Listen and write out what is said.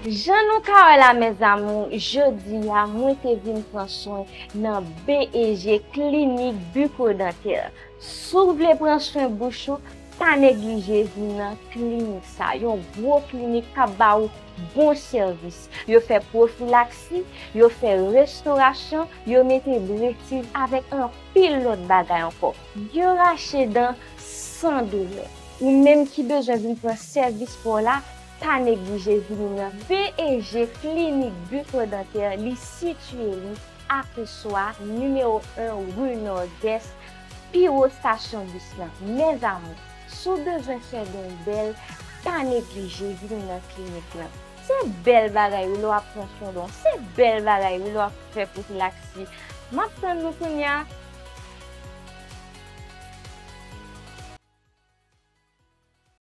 Jan nou ka wè la mes amou, jodi a mwen te vin pran soin nan BEG Klinik Bucco-Dentaire. Sou vle pran soin bouchou, pa neglije vin nan klinik sa. Yon gros klinik ka ba ou bon servis. Yo fè profilaksi, yo fè restauration, yo mette bretive avec un pile lot bagay anko. Yo rache dan sans douleur. Ou même qui besoin vin pran servis pour la, pas négliger venir BEG Clinique Bucco-Dentaire, li situé à Pessoa, numéro 1 rue Nord-Est, Piro Station Bus là. Mes amis, sous besoin faire d'une belle, pas négliger venir dans la clinique là. C'est belle bagaille ou l'on apprend son don, c'est belle bagaille ou l'on fait pour relaxer. Maintenant nous